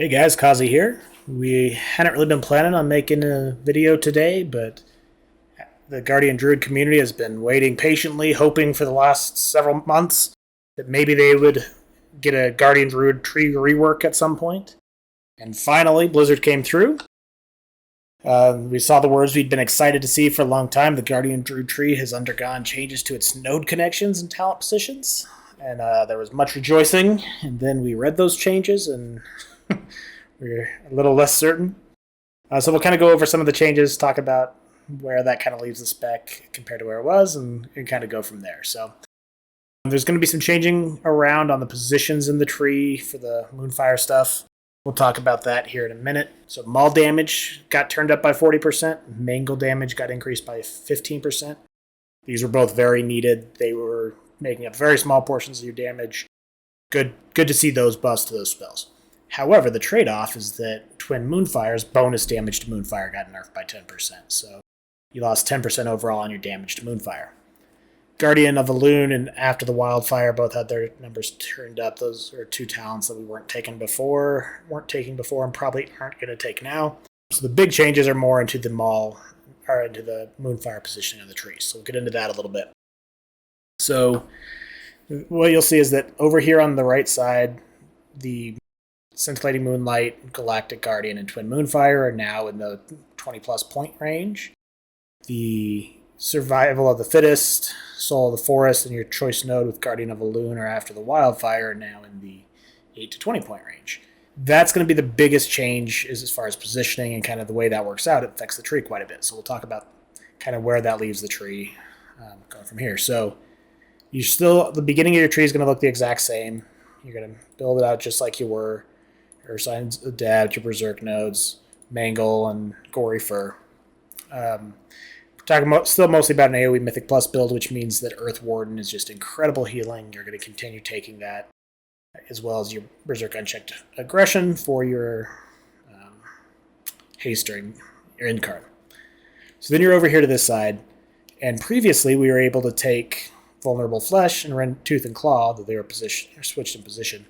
Hey guys, Kazi here. We hadn't really been planning on making a video today, but the Guardian Druid community has been waiting patiently, hoping for the last several months that maybe they would get a Guardian Druid tree rework at some point. And finally, Blizzard came through. We saw the words we'd been excited to see for a long time. The Guardian Druid tree has undergone changes to its node connections and talent positions, and there was much rejoicing. And then we read those changes, and we're a little less certain. So we'll kind of go over some of the changes, talk about where that kind of leaves the spec compared to where it was, and kind of go from there. So there's going to be some changing around on the positions in the tree for the Moonfire stuff. We'll talk about that here in a minute. So maul damage got turned up by 40%. Mangle damage got increased by 15%. These were both very needed. They were making up very small portions of your damage. Good to see those buffs to those spells. However, the trade-off is that Twin Moonfire's bonus damage to Moonfire got nerfed by 10%. So you lost 10% overall on your damage to Moonfire. Guardian of the Loon and After the Wildfire both had their numbers turned up. Those are two talents that we weren't taking before, and probably aren't going to take now. So the big changes are more into the maul, or into the Moonfire positioning of the tree. So we'll get into that a little bit. So what you'll see is that over here on the right side, the Scintillating Moonlight, Galactic Guardian, and Twin Moonfire are now in the 20-plus point range. The Survival of the Fittest, Soul of the Forest, and your choice node with Guardian of the Loon or After the Wildfire are now in the 8 to 20 point range. That's going to be the biggest change as far as positioning and kind of the way that works out. It affects the tree quite a bit. So we'll talk about kind of where that leaves the tree going from here. So the beginning of your tree is going to look the exact same. You're going to build it out just like you were. Your Signs of Death, your Berserk nodes, Mangle, and Gory Fur. Talking about, still mostly about an AoE Mythic Plus build, which means that Earth Warden is just incredible healing. You're going to continue taking that, as well as your Berserk Unchecked Aggression for your haste during your end card. So then you're over here to this side, and previously we were able to take Vulnerable Flesh and Rend Tooth and Claw, that they were switched in position.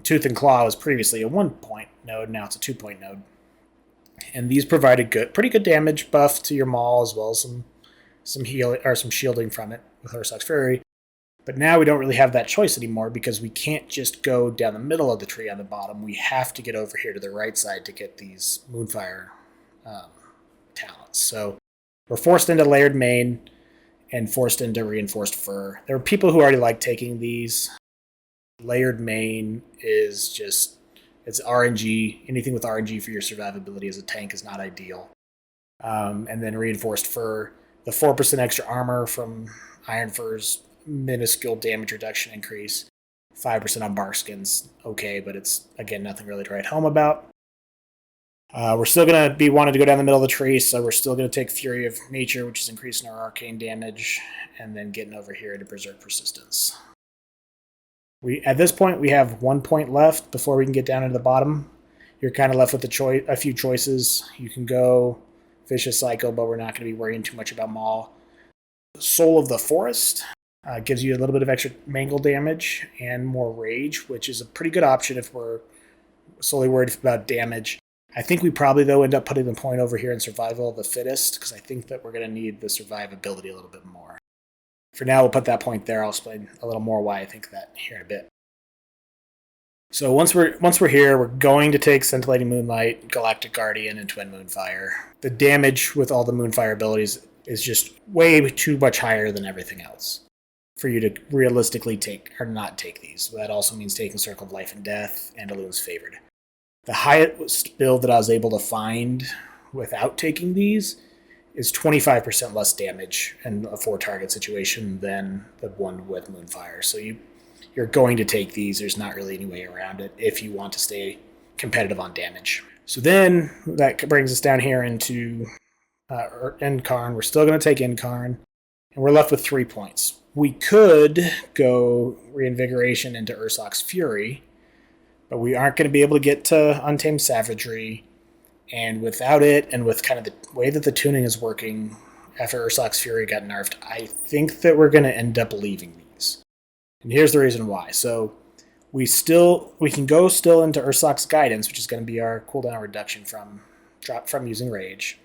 Tooth and Claw was previously a 1-point node, now it's a 2-point node. And these provided pretty good damage buff to your maul, as well as some healing or some shielding from it with Ursoc's Fury. But now we don't really have that choice anymore because we can't just go down the middle of the tree on the bottom. We have to get over here to the right side to get these Moonfire talents. So we're forced into Layered Mane and forced into Reinforced Fur. There are people who already like taking these. Layered Mane is just... it's RNG. Anything with RNG for your survivability as a tank is not ideal. And then Reinforced Fur, the 4% extra armor from Iron Fur's minuscule damage reduction increase. 5% on bark skins, okay, but it's, again, nothing really to write home about. We're still going to be wanting to go down the middle of the tree, so we're still going to take Fury of Nature, which is increasing our arcane damage, and then getting over here into Berserk Persistence. At this point, we have 1 point left before we can get down into the bottom. You're kind of left with a few choices. You can go Vicious Cycle, but we're not going to be worrying too much about Maul. Soul of the Forest gives you a little bit of extra Mangle damage and more Rage, which is a pretty good option if we're solely worried about damage. I think we probably, though, end up putting the point over here in Survival of the Fittest, because I think that we're going to need the survivability a little bit more. For now, we'll put that point there. I'll explain a little more why I think that here in a bit. So once we're here, we're going to take Scintillating Moonlight, Galactic Guardian, and Twin Moonfire. The damage with all the Moonfire abilities is just way too much higher than everything else for you to realistically take or not take these. That also means taking Circle of Life and Death and Elune's Favored. The highest build that I was able to find without taking these is 25% less damage in a 4-target situation than the one with Moonfire. So you're going to take these. There's not really any way around it if you want to stay competitive on damage. So then that brings us down here into Incarn. We're still going to take Incarn, and we're left with 3 points. We could go Reinvigoration into Ursoc's Fury, but we aren't going to be able to get to Untamed Savagery. And without it, and with kind of the way that the tuning is working after Ursoc's Fury got nerfed, I think that we're going to end up leaving these. And here's the reason why. So We can go still into Ursoc's Guidance, which is going to be our cooldown reduction from using Rage.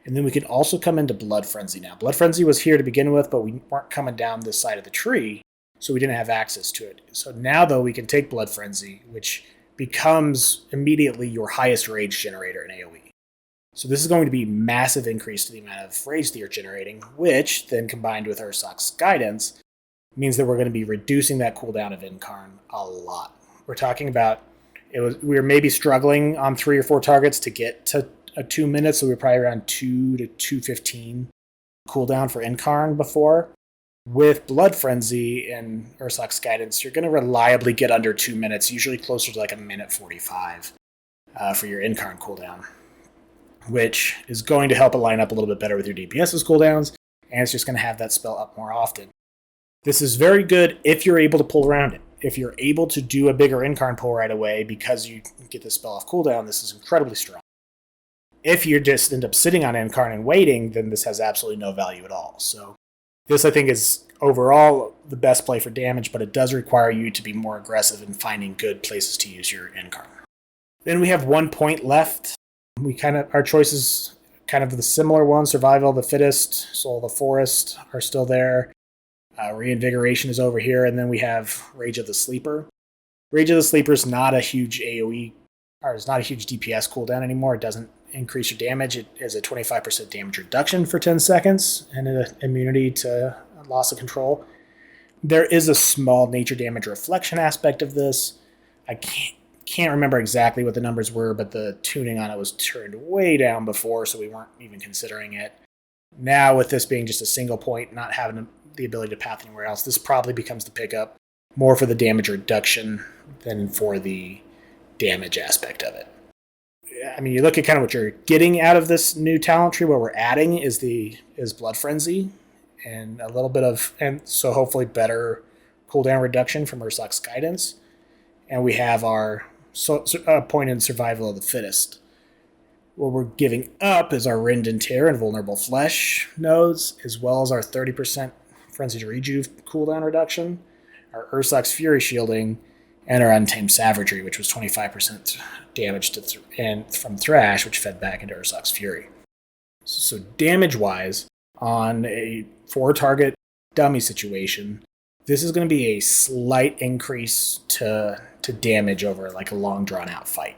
And then we can also come into Blood Frenzy now. Blood Frenzy was here to begin with, but we weren't coming down this side of the tree, so we didn't have access to it. So now, though, we can take Blood Frenzy, which becomes immediately your highest Rage generator in AoE. So this is going to be a massive increase to the amount of Rage that you're generating, which then combined with Ursoc's Guidance means that we're going to be reducing that cooldown of Incarn a lot. We're talking about we were maybe struggling on 3 or 4 targets to get to a 2 minutes, so we were probably around 2 to 2:15 cooldown for Incarn before. With Blood Frenzy and Ursoc's Guidance, you're going to reliably get under 2 minutes, usually closer to like a minute 45 for your Incarn cooldown, which is going to help it line up a little bit better with your DPS's cooldowns, and it's just going to have that spell up more often. This is very good if you're able to pull around it. If you're able to do a bigger Incarn pull right away because you get the spell off cooldown, this is incredibly strong. If you just end up sitting on Incarn and waiting, then this has absolutely no value at all. So this, I think, is overall the best play for damage, but it does require you to be more aggressive in finding good places to use your Incarn. Then we have 1 point left. Our choices kind of the similar ones. Survival of the Fittest, Soul of the Forest are still there. Reinvigoration is over here, and then we have Rage of the Sleeper. Rage of the Sleeper is not a huge AoE, or it's not a huge DPS cooldown anymore. It doesn't increase your damage. It is a 25% damage reduction for 10 seconds and an immunity to loss of control. There is a small nature damage reflection aspect of this. I can't remember exactly what the numbers were, but the tuning on it was turned way down before, so we weren't even considering it. Now, with this being just a single point, not having the ability to path anywhere else, this probably becomes the pickup more for the damage reduction than for the damage aspect of it. I mean, you look at kind of what you're getting out of this new talent tree. What we're adding is Blood Frenzy and a little bit of, and so hopefully better cooldown reduction from Ursoc's Guidance. And we have our point in Survival of the Fittest. What we're giving up is our Rend and Tear and Vulnerable Flesh nodes, as well as our 30% Frenzied Rejuve cooldown reduction, our Ursoc's Fury shielding, and our Untamed Savagery, which was 25% damage from Thrash, which fed back into Ursoc's Fury. So damage-wise, on a 4-target dummy situation, this is going to be a slight increase to damage over like a long, drawn-out fight.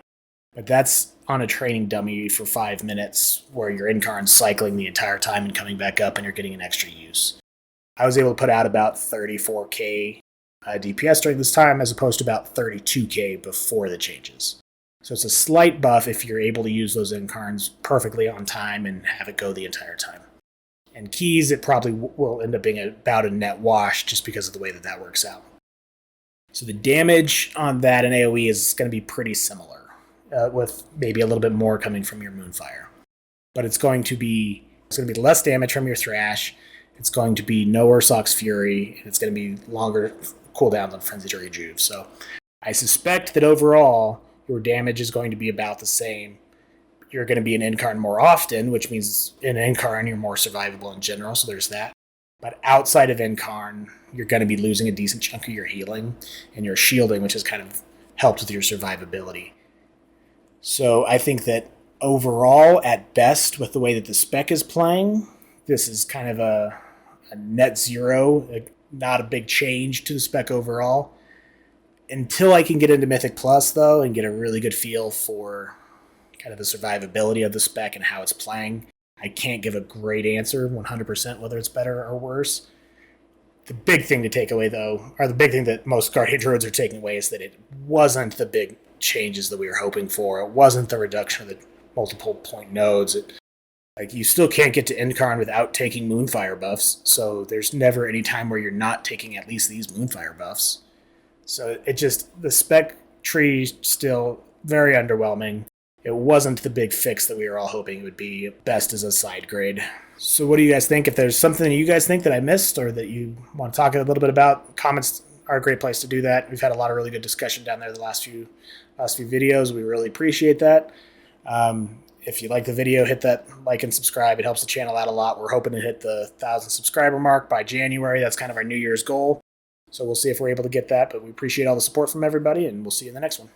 But that's on a training dummy for 5 minutes, where your Incarn's cycling the entire time and coming back up, and you're getting an extra use. I was able to put out about 34k DPS during this time, as opposed to about 32k before the changes. So it's a slight buff if you're able to use those Incarns perfectly on time and have it go the entire time. And keys, it probably will end up being about a net wash just because of the way that works out. So the damage on that in AoE is going to be pretty similar, with maybe a little bit more coming from your Moonfire. But it's going to be less damage from your Thrash. It's going to be no Ursoc's Fury, and it's going to be longer cooldown than Frenzied Rejuve. So I suspect that overall, your damage is going to be about the same. You're going to be an Incarn more often, which means in Incarn you're more survivable in general, so there's that. But outside of Incarn, you're going to be losing a decent chunk of your healing and your shielding, which has kind of helped with your survivability. So I think that overall, at best, with the way that the spec is playing, this is kind of a net zero, not a big change to the spec overall. Until I can get into Mythic Plus, though, and get a really good feel for kind of the survivability of the spec and how it's playing, I can't give a great answer 100% whether it's better or worse. The big thing to take away, though, or the big thing that most Guardian Druids are taking away, is that it wasn't the big changes that we were hoping for. It wasn't the reduction of the multiple point nodes. You still can't get to Incarn without taking Moonfire buffs, so there's never any time where you're not taking at least these Moonfire buffs. So the spec tree still very underwhelming. It wasn't the big fix that we were all hoping it would be, best as a side grade. So what do you guys think? If there's something you guys think that I missed or that you want to talk a little bit about, comments are a great place to do that. We've had a lot of really good discussion down there the last few videos. We really appreciate that. If you like the video, hit that like and subscribe. It helps the channel out a lot. We're hoping to hit the 1,000 subscriber mark by January. That's kind of our New Year's goal. So we'll see if we're able to get that, but we appreciate all the support from everybody, and we'll see you in the next one.